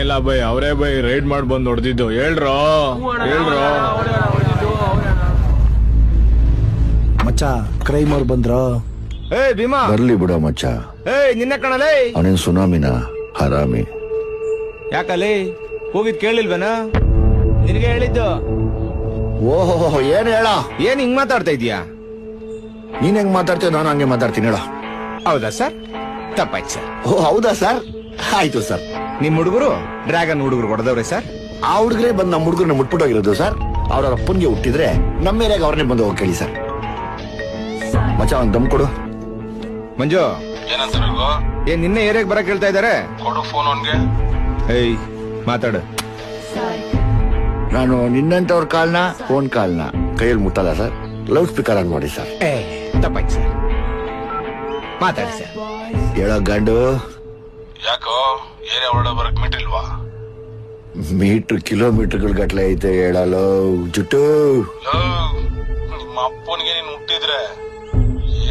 ಇಲ್ಲ ಬೈ, ಅವರೇ by ride ಮಾಡಿ ಬಂದ್ ಹೊಡೆದಿದ್ದು. ಹೇಳ್ರೋ ಮಚ್ಚ ಕ್ರೈಮ್ ಅವ್ರು ಬಂದ್ರು. ಏ ಭೀಮಾ ಬರ್ಲಿ ಬಿಡೋ ಮಚ್ಚ. ನಿನ್ನೆ ಕಣಲೇ. ಅವನೇನ್ ಸುನಾಮಿನ ಹರಾಮಿ. ಯಾಕಲೇ ಹೋಗಿದ್ ಕೇಳಿಲ್ವೇನ? ನಿನಗೆ ಹೇಳಿದ್ದು. ಓಹೋ ಏನ್ ಹೇಳ, ಏನ್ ಹಿಂಗ್ ಮಾತಾಡ್ತಾ ಇದೀಯಾ? ನೀನ್ ಹೆಂಗ್ ಮಾತಾಡ್ತೀಯ ನಾನು ಹಂಗೆ ಮಾತಾಡ್ತೀನಿ ಹೇಳ. ಹೌದಾ ಸರ್? ತಪ್ಪಾಯ್ತು ಸರ್. ಓ ಹೌದಾ ಸರ್, ಆಯ್ತು ಸರ್. ನಿಮ್ ಹುಡುಗರು ಡ್ರ್ಯಾಗನ್ ಹುಡುಗರು ಹೊಡೆದವ್ರೆ ಸರ್. ಆ ಹುಡುಗರೇ ಬಂದ್ ನಮ್ಮ ಹುಡುಗರನ್ನ ಮುಟ್ಬಿಟ್ಟೋಗಿರೋದು ಸರ್. ಅವ್ರ ಅಪ್ಪನ್ಗೆ ಹುಟ್ಟಿದ್ರೆ ನಮ್ಮ ಏರಿಯಾಗ ಅವ್ರನ್ನೇ ಬಂದು ಹೋಗಿ ಕೇಳಿ ಸರ್. ಮಚ್ಚ ಒಂದ್ ದಮ್ ಕೊಡು. ಮಂಜು ಏನಂತಾರೆ ಏನ್ ನಿನ್ನೆ ಏರಿಯಾಗ ಬರಕ್ ಹೇಳ್ತಾ ಇದಾರೆ? ಕೊಡು ಫೋನ್ ಅವನ್ಗೆ. ಏಯ್ ಮಾತಾಡು. ನಾನು ನಿನ್ನಂತವ್ರ ಕಾಲ್ನ ಫೋನ್ ಕಾಲ್ನ ಕೈಯಲ್ಲಿ ಮುಟ್ಟಲ್ಲ ಸರ್. ಲೌಡ್ ಸ್ಪೀಕರ್ ಆನ್ ಮಾಡಿ ಸರ್. ತಪ್ಪಾಯ್ತು ಸರ್. ಮಾತಾಡಿ ಸರ್. ಹೇಳೋ ಗಂಡು. ಯಾಕೋ ಏರಿಯಾ ಒಳಗಡೆ ಬರಕ್ ಮೀಟಿಲ್ವಾ? ಮೀಟರ್ ಕಿಲೋಮೀಟರ್ಗಳ ಗಟ್ಲೆ ಐತೆ ಹೇಳಲು ಜುಟ್ಟು. ನಿಮ್ಮ ಅಪ್ಪನಿಗೆ ನೀನ್ ಹುಟ್ಟಿದ್ರೆ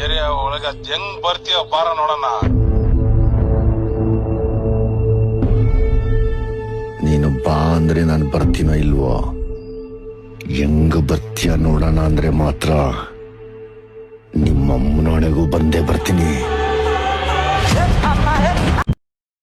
ಏರಿಯಾ ಒಳಗೆ ಅದ್ ಹೆಂಗ್ ಬರ್ತೀಯ ಬಾರ ನೋಡೋಣ. ನೀನು ಬಾ ಅಂದ್ರೆ ನಾನು ಬರ್ತೀನೋ ಇಲ್ವೋ? ಹೆಂಗ ಬರ್ತೀಯ ನೋಡೋಣ ಅಂದ್ರೆ ಮಾತ್ರ ನಿಮ್ಮಮ್ಮನೊಳಗೂ ಬಂದೇ ಬರ್ತೀನಿ.